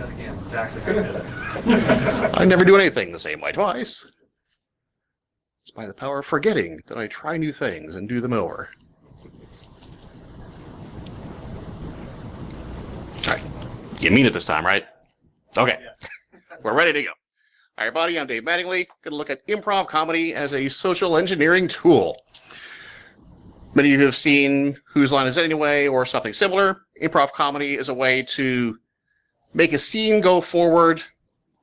that again. Exactly how you did it. I never do anything the same way twice. It's by the power of forgetting that I try new things and do them over. All right. You mean it this time, right? Okay. We're ready to go. Hi, everybody. I'm Dave Mattingly. Going to look at improv comedy as a social engineering tool. Many of you have seen Whose Line Is It Anyway or something similar. Improv comedy is a way to make a scene go forward,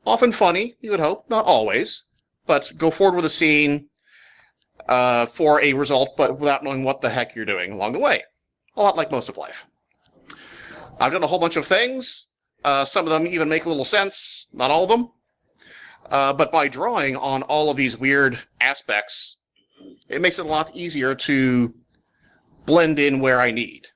often funny, you would hope, not always, but go forward with a scene for a result, but without knowing what the heck you're doing along the way. A lot like most of life. I've done a whole bunch of things. Some of them even make a little sense, not all of them. But by drawing on all of these weird aspects, it makes it a lot easier to blend in where I need.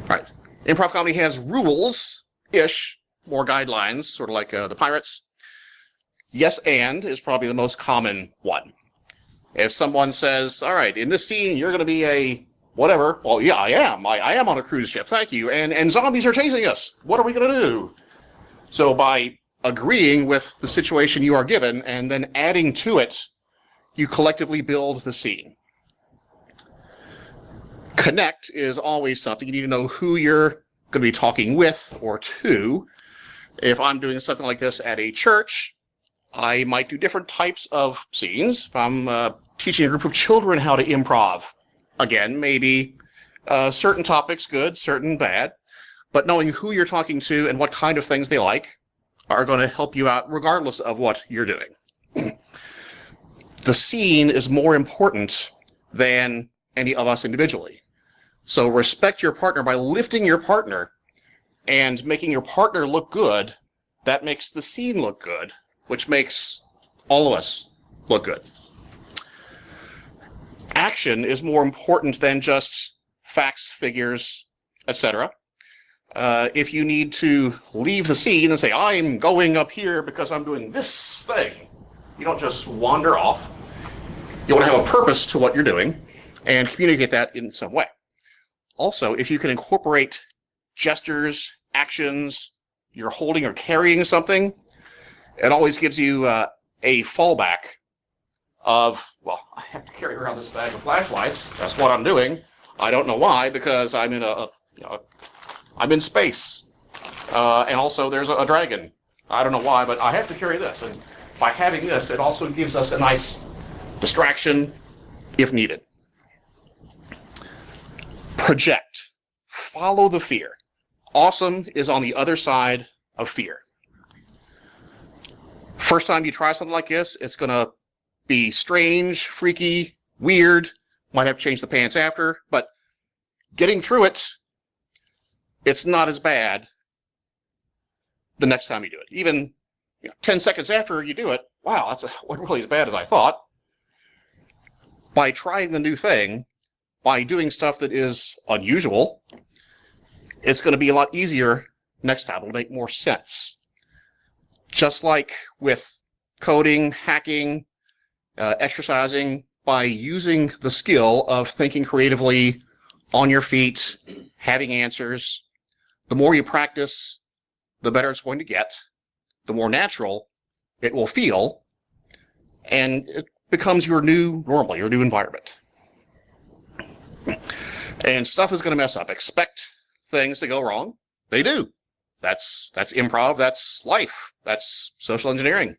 All right. Improv comedy has rules-ish, more guidelines, sort of like the Pirates. Yes and is probably the most common one. If someone says, all right, in this scene, you're going to be a whatever. Well, yeah, I am. I am on a cruise ship. Thank you. And zombies are chasing us. What are we going to do? So by agreeing with the situation you are given and then adding to it, you collectively build the scene. Connect is always something. You need to know who you're going to be talking with or to. If I'm doing something like this at a church, I might do different types of scenes. If I'm teaching a group of children how to improv, again, maybe certain topics good, certain bad, but knowing who you're talking to and what kind of things they like are going to help you out regardless of what you're doing. The scene is more important than any of us individually. So respect your partner by lifting your partner and making your partner look good. That makes the scene look good, which makes all of us look good. Action is more important than just facts, figures, etc. If you need to leave the scene and say, I'm going up here because I'm doing this thing, you don't just wander off. You want to have a purpose to what you're doing and communicate that in some way. Also, if you can incorporate gestures, actions, you're holding or carrying something, it always gives you a fallback of, well, I have to carry around this bag of flashlights. That's what I'm doing. I don't know why, because I'm in I'm in space. And also there's a dragon. I don't know why, but I have to carry this. And by having this, it also gives us a nice distraction if needed. Project. Follow the fear. Awesome is on the other side of fear. First time you try something like this, it's going to be strange, freaky, weird. Might have to change the pants after, but getting through it, it's not as bad the next time you do it. Even 10 seconds after you do it, wow, that's wasn't really as bad as I thought. By trying the new thing, by doing stuff that is unusual, it's going to be a lot easier next time. It'll make more sense. Just like with coding, hacking, exercising, by using the skill of thinking creatively on your feet, having answers, the more you practice, the better it's going to get, the more natural it will feel, and it becomes your new normal, your new environment. And stuff is going to mess up. Expect things to go wrong. They do. That's improv, that's life, that's social engineering.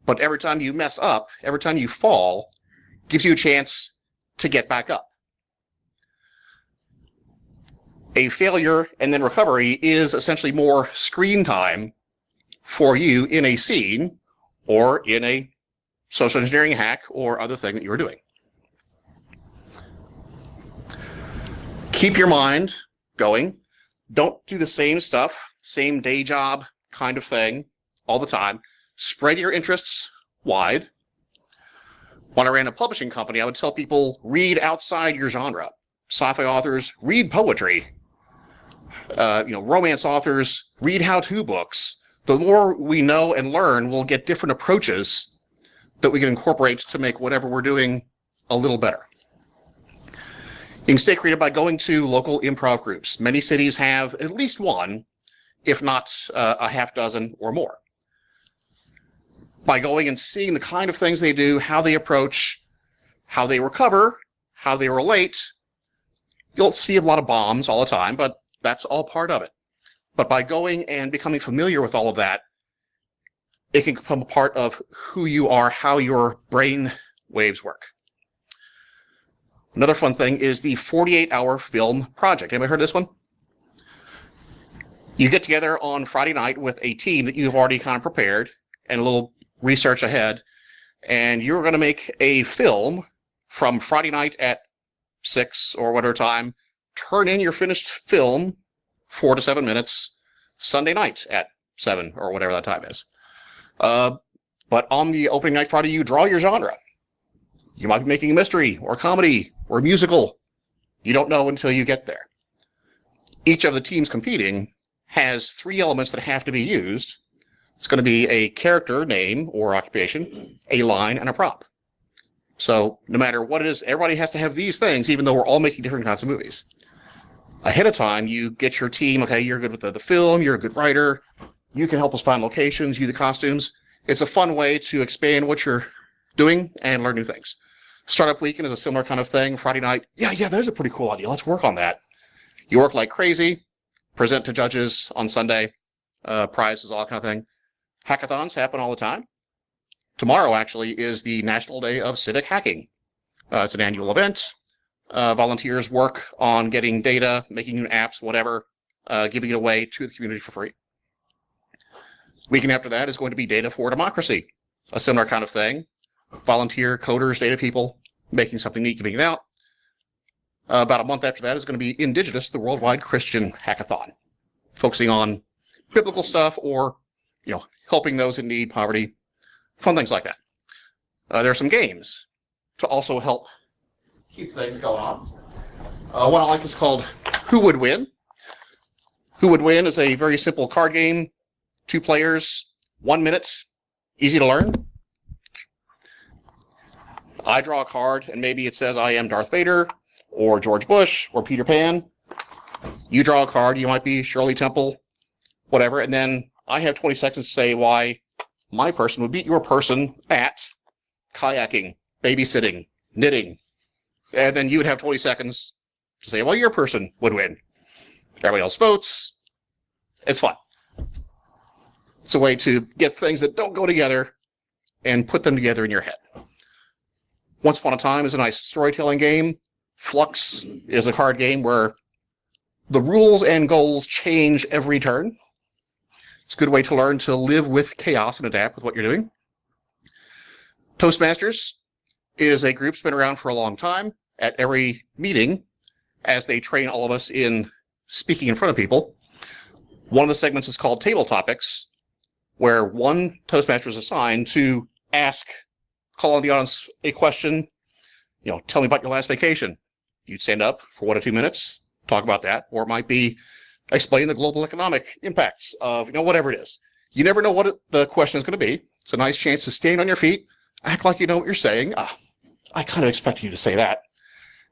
But every time you mess up, every time you fall, gives you a chance to get back up. A failure and then recovery is essentially more screen time for you in a scene or in a social engineering hack or other thing that you are doing. Keep your mind going. Don't do the same stuff, same day job kind of thing all the time. Spread your interests wide. When I ran a publishing company, I would tell people, read outside your genre. Sci-fi authors, read poetry. Romance authors, read how-to books. The more we know and learn, we'll get different approaches that we can incorporate to make whatever we're doing a little better. You can stay creative by going to local improv groups. Many cities have at least one, if not a half dozen or more. By going and seeing the kind of things they do, how they approach, how they recover, how they relate, you'll see a lot of bombs all the time, but that's all part of it. But by going and becoming familiar with all of that, it can become a part of who you are, how your brain waves work. Another fun thing is the 48-hour film project. Anybody heard of this one? You get together on Friday night with a team that you've already kind of prepared and a little research ahead, and you're going to make a film from Friday night at 6 or whatever time, turn in your finished film, 4 to 7 minutes, Sunday night at 7 or whatever that time is. But on the opening night Friday, you draw your genre. You might be making a mystery or comedy or musical. You don't know until you get there. Each of the teams competing has 3 elements that have to be used. It's going to be a character name or occupation, a line, and a prop. So no matter what it is, everybody has to have these things, even though we're all making different kinds of movies. Ahead of time, you get your team, okay, you're good with the film, you're a good writer, you can help us find locations, you the costumes. It's a fun way to expand what you're doing and learn new things. Startup weekend is a similar kind of thing. Friday night, yeah, that is a pretty cool idea. Let's work on that. You work like crazy, present to judges on Sunday, prizes, all that kind of thing. Hackathons happen all the time. Tomorrow, actually, is the National Day of Civic Hacking. It's an annual event. Volunteers work on getting data, making new apps, whatever, giving it away to the community for free. Weekend after that is going to be Data for Democracy, a similar kind of thing. Volunteer coders, data people, making something neat, giving it out. About a month after that is going to be Indigenous, the Worldwide Christian Hackathon, focusing on biblical stuff or, helping those in need, poverty, fun things like that. There are some games to also help keep things going on. One I like is called Who Would Win? Who Would Win is a very simple card game, 2 players, 1 minute, easy to learn. I draw a card, and maybe it says I am Darth Vader, or George Bush, or Peter Pan. You draw a card, you might be Shirley Temple, whatever, and then I have 20 seconds to say why my person would beat your person at kayaking, babysitting, knitting. And then you would have 20 seconds to say, well, your person would win. Everybody else votes. It's fun. It's a way to get things that don't go together and put them together in your head. Once Upon a Time is a nice storytelling game. Flux is a card game where the rules and goals change every turn. It's a good way to learn to live with chaos and adapt with what you're doing. Toastmasters is a group that's been around for a long time. At every meeting, as they train all of us in speaking in front of people, one of the segments is called Table Topics, where one Toastmaster is assigned to call on the audience a question, tell me about your last vacation. You'd stand up for 1 or 2 minutes, talk about that, or it might be explain the global economic impacts of, whatever it is. You never know what the question is going to be. It's a nice chance to stand on your feet, act like you know what you're saying. I kind of expected you to say that,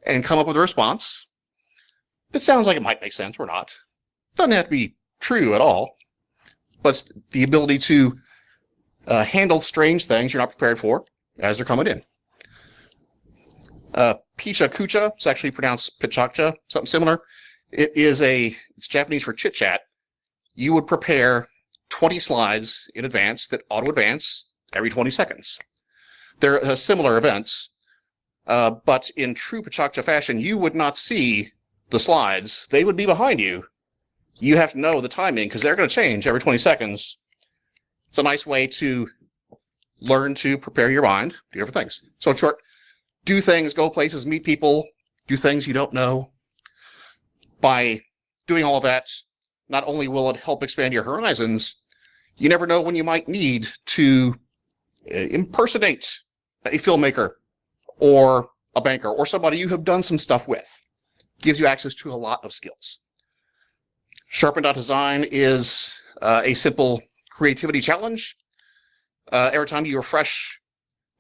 and come up with a response. It sounds like it might make sense or not. Doesn't have to be true at all, but it's the ability to handle strange things you're not prepared for as they're coming in. Picha Kucha, it's actually pronounced Pichakcha, something similar. It's Japanese for chit-chat. You would prepare 20 slides in advance that auto-advance every 20 seconds. They're similar events, but in true Pichakcha fashion, you would not see the slides. They would be behind you. You have to know the timing because they're going to change every 20 seconds. It's a nice way to learn to prepare your mind, do different things. So in short, do things, go places, meet people, do things you don't know. By doing all of that, not only will it help expand your horizons, you never know when you might need to impersonate a filmmaker or a banker or somebody you have done some stuff with. Gives you access to a lot of skills. Sharpen.design is a simple creativity challenge. Every time you refresh,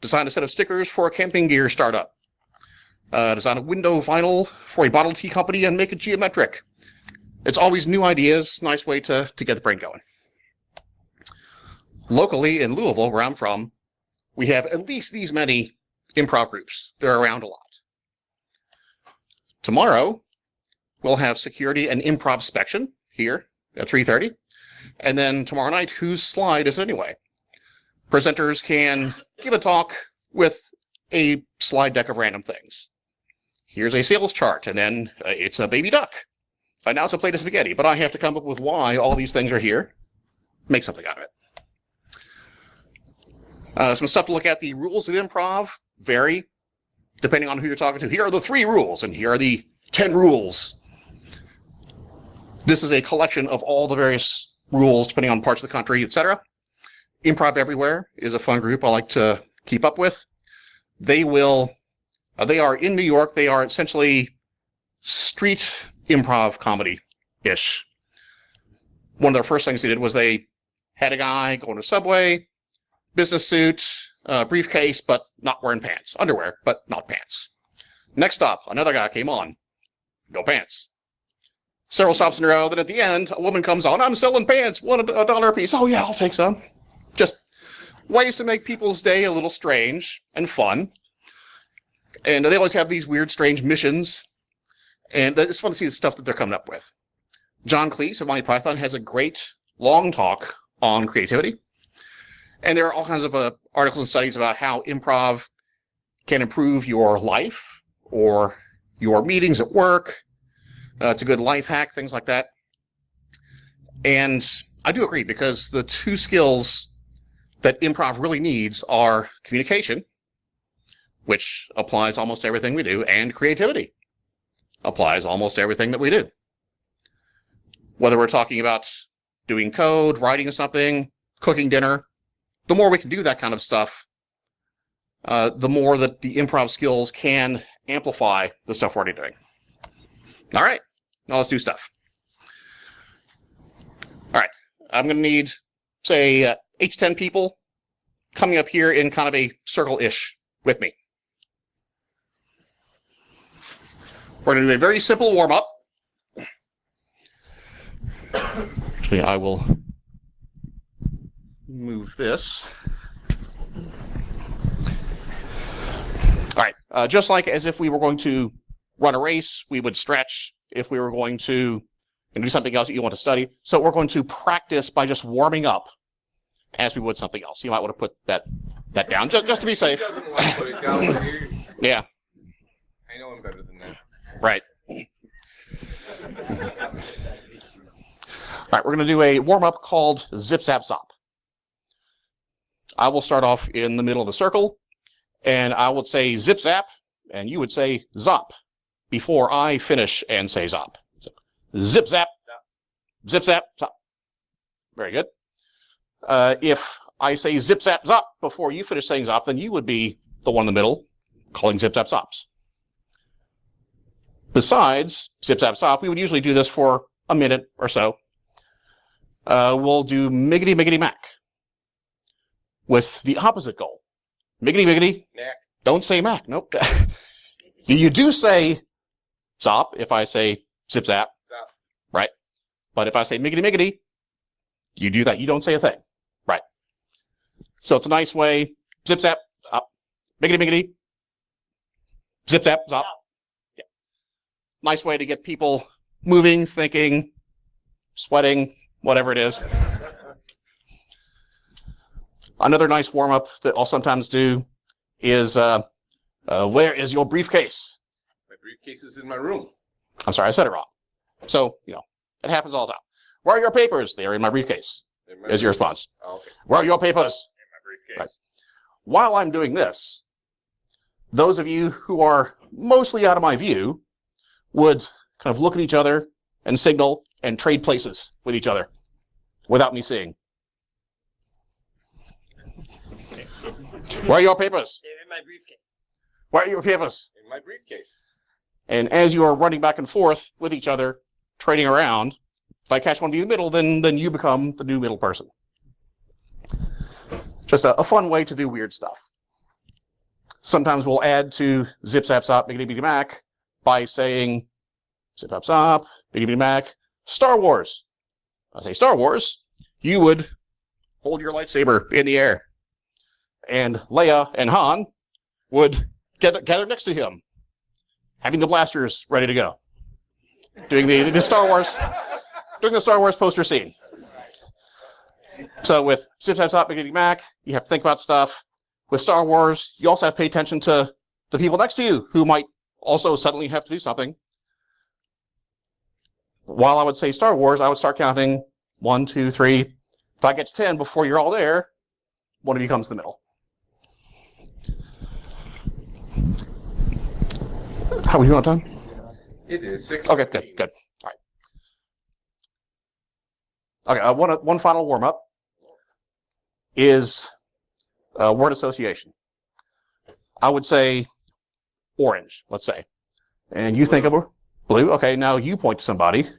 design a set of stickers for a camping gear startup. design a window vinyl for a bottle tea company and make it geometric. It's always new ideas, nice way to get the brain going. Locally in Louisville, where I'm from, we have at least these many improv groups. They're around a lot. Tomorrow, we'll have security and improv inspection here at 3:30. And then tomorrow night, whose slide is it anyway? Presenters can give a talk with a slide deck of random things. Here's a sales chart, and then it's a baby duck. And now it's a plate of spaghetti, but I have to come up with why all these things are here. Make something out of it. Some stuff to look at. The rules of improv vary depending on who you're talking to. Here are the 3 rules, and here are the 10 rules. This is a collection of all the various rules depending on parts of the country, etc. Improv Everywhere is a fun group I like to keep up with. They are in New York. They are essentially street improv comedy-ish. One of their first things they did was they had a guy going to Subway, business suit, briefcase, but not wearing pants. Underwear, but not pants. Next stop, another guy came on. No pants. Several stops in a row. Then at the end, a woman comes on. I'm selling pants, $1 a piece. Oh yeah, I'll take some. Just ways to make people's day a little strange and fun. And they always have these weird, strange missions. And it's fun to see the stuff that they're coming up with. John Cleese of Monty Python has a great long talk on creativity. And there are all kinds of articles and studies about how improv can improve your life or your meetings at work. It's a good life hack, things like that. And I do agree, because the 2 skills that improv really needs are communication, which applies almost everything we do, and creativity applies almost everything that we do. Whether we're talking about doing code, writing something, cooking dinner, the more we can do that kind of stuff, the more that the improv skills can amplify the stuff we're already doing. All right, now let's do stuff. All right, I'm going to need, say, 8 to 10 people coming up here in kind of a circle-ish with me. We're going to do a very simple warm-up. Actually, I will move this. All right, just like as if we were going to run a race, we would stretch if we were going to do something else that you want to study. So we're going to practice by just warming up as we would something else. You might want to put that down just to be safe. He doesn't want to put it down here. Yeah. I know him better than that. Right. All right, we're going to do a warm-up called Zip Zap Zop. I will start off in the middle of the circle, and I would say zip zap, and you would say zop before I finish and say zop. So, zip zap, zip zap, zop. Very good. If I say zip zap zop before you finish saying zop, then you would be the one in the middle calling zip zap zops. Besides zip zap zop, we would usually do this for a minute or so. We'll do miggity miggity mac with the opposite goal. Miggity miggity. Mac. Don't say mac. Nope. You do say zop if I say zip zap. Zop. Right. But if I say miggity miggity, you do that. You don't say a thing. Right. So it's a nice way. Zip zap zop. Miggity miggity. Zip zap zop. Yeah. Nice way to get people moving, thinking, sweating, whatever it is. Another nice warm-up that I'll sometimes do is, where is your briefcase? My briefcase is in my room. I'm sorry, I said it wrong. So, it happens all the time. Where are your papers? They are in my briefcase, is your response. Oh, okay. Where are your papers? In my briefcase. Right. While I'm doing this, those of you who are mostly out of my view would kind of look at each other and signal and trade places with each other without me seeing. Where are your papers? They're in my briefcase. Where are your papers? In my briefcase. And as you are running back and forth with each other, trading around, if I catch one of you in the middle, then you become the new middle person. Just a fun way to do weird stuff. Sometimes we'll add to zip zap zop biggity bitty mac by saying zip zap zop biggity bitty mac Star Wars. I say Star Wars, you would hold your lightsaber in the air, and Leia and Han would gather next to him, having the blasters ready to go, doing the Star Wars poster scene. So with zip zap zop biggity mac, you have to think about stuff. With Star Wars, you also have to pay attention to the people next to you who might also suddenly have to do something. While I would say Star Wars, I would start counting 1, 2, 3. If I get to 10 before you're all there, one of you comes to the middle. How are we doing on time? It is 6. Okay, good. All right. Okay, one final warm-up is word association. I would say orange, let's say. And you think of a blue. Okay, now you point to somebody.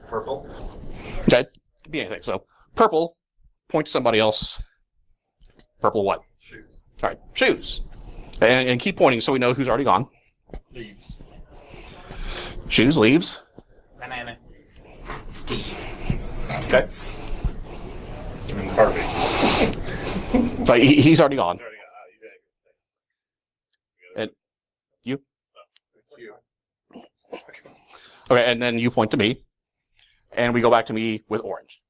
Purple. Okay, could be anything. So purple, point to somebody else. Purple what? Shoes. All right, shoes. And keep pointing so we know who's already gone. Leaves. Shoes, leaves. Banana. Steve. Okay. And Harvey. So he's already gone. And you? You. Okay, and then you point to me. And we go back to me with orange.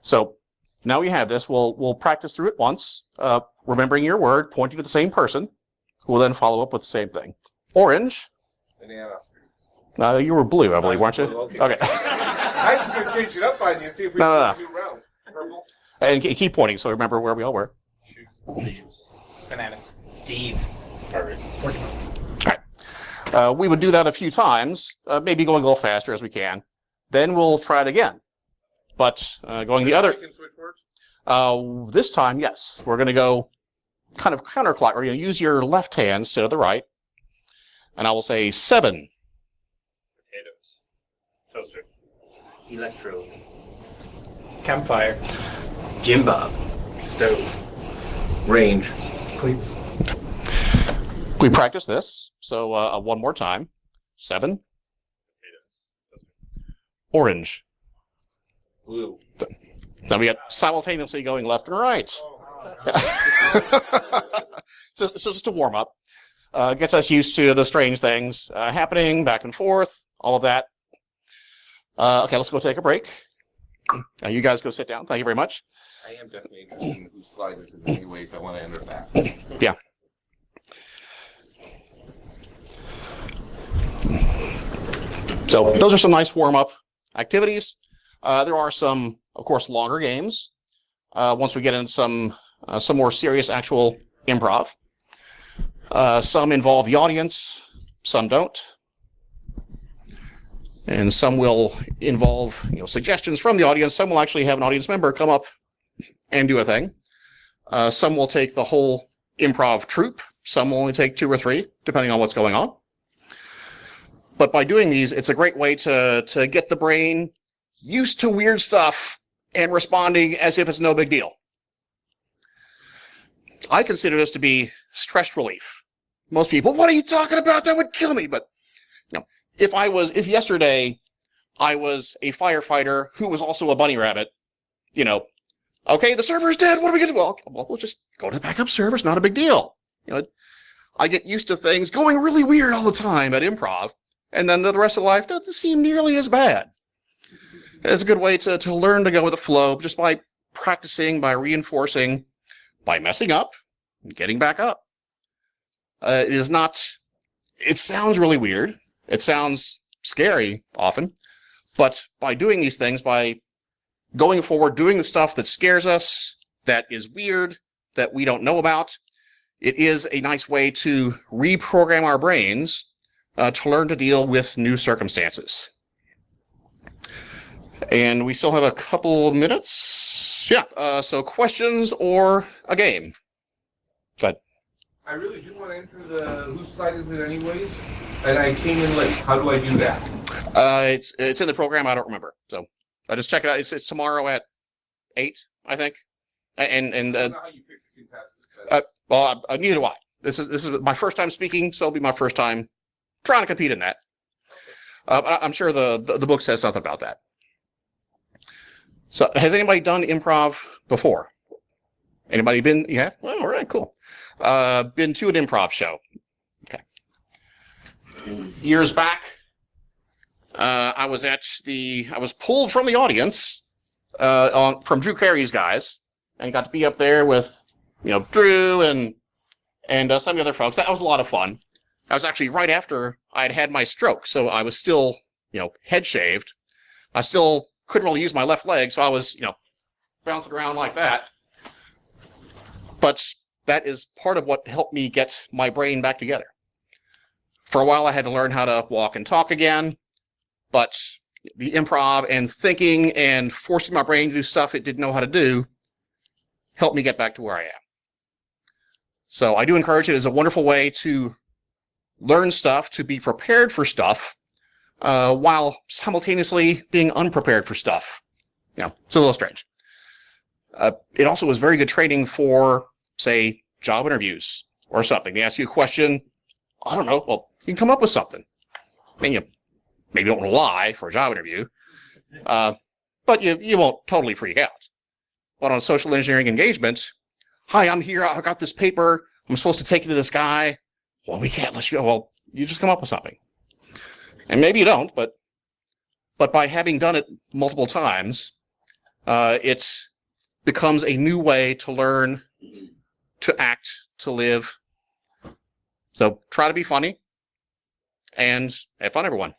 So now we have this. We'll practice through it once, remembering your word, pointing to the same person, who will then follow up with the same thing. Orange. Banana. You were blue, I believe, weren't you? Okay. I was going to change it up on you, see if we No. can do round. Purple. And keep pointing, so remember where we all were. Shoes. Leaves. Banana. Steve. Harvey. All right. We would do that a few times, maybe going a little faster as we can. Then we'll try it again. But going the other... We can switch words? This time, yes. We're going to go kind of counterclockwise. We're going to use your left hand instead of the right. And I will say 7. Potatoes. Toaster. Electro. Campfire. Jim Bob. Stove. Range. Cleats. We practice this. So one more time. 7. Potatoes. Orange. Blue. Now we got simultaneously going left and right. So just a warm up. Gets us used to the strange things happening back and forth, all of that. Okay, let's go take a break. You guys go sit down. Thank you very much. I am definitely interested in whose slide this is in many ways. I want to enter that. Yeah. So those are some nice warm up activities. There are some, of course, longer games. Once we get into some more serious actual improv. Some involve the audience, some don't. And some will involve, suggestions from the audience. Some will actually have an audience member come up and do a thing. Some will take the whole improv troupe. Some will only take 2 or 3, depending on what's going on. But by doing these, it's a great way to get the brain used to weird stuff and responding as if it's no big deal. I consider this to be stress relief. Most people, what are you talking about? That would kill me. But if yesterday I was a firefighter who was also a bunny rabbit, okay, the server's dead. What are we going to do? Well, we'll just go to the backup server. It's not a big deal. I get used to things going really weird all the time at improv, and then the rest of life doesn't seem nearly as bad. It's a good way to learn to go with the flow just by practicing, by reinforcing, by messing up, and getting back up. It sounds really weird. It sounds scary often, but by doing these things, by going forward, doing the stuff that scares us, that is weird, that we don't know about, it is a nice way to reprogram our brains to learn to deal with new circumstances. And we still have a couple minutes. Yeah, so questions or a game? Go ahead. I really do want to enter the whose slide is it anyways, and I came in late. How do I do that? It's in the program. I don't remember. So I just check it out. It's tomorrow at 8, I think. And I don't know how you pick the contestants. Well, neither do I. This is my first time speaking, so it'll be my first time trying to compete in that. But I'm sure the book says something about that. So, has anybody done improv before? Anybody been? Yeah. Well, all right, cool. Been to an improv show. Okay. Years back, I was pulled from the audience from Drew Carey's guys, and got to be up there with Drew and some of the other folks. That was a lot of fun. I was actually right after I had my stroke, so I was still head shaved. I still couldn't really use my left leg, so I was bouncing around like that. But that is part of what helped me get my brain back together. For a while, I had to learn how to walk and talk again, but the improv and thinking and forcing my brain to do stuff it didn't know how to do helped me get back to where I am. So I do encourage it as a wonderful way to learn stuff, to be prepared for stuff, while simultaneously being unprepared for stuff. It's a little strange. It also was very good training for, say, job interviews or something. They ask you a question, I don't know, well, you can come up with something. I mean, you maybe don't want to lie for a job interview, but you won't totally freak out. But on a social engineering engagement, hi, I'm here, I got this paper, I'm supposed to take it to this guy. Well, we can't let you go. Well, you just come up with something. And maybe you don't, but by having done it multiple times, it becomes a new way to learn, to act, to live. So try to be funny, and have fun, everyone.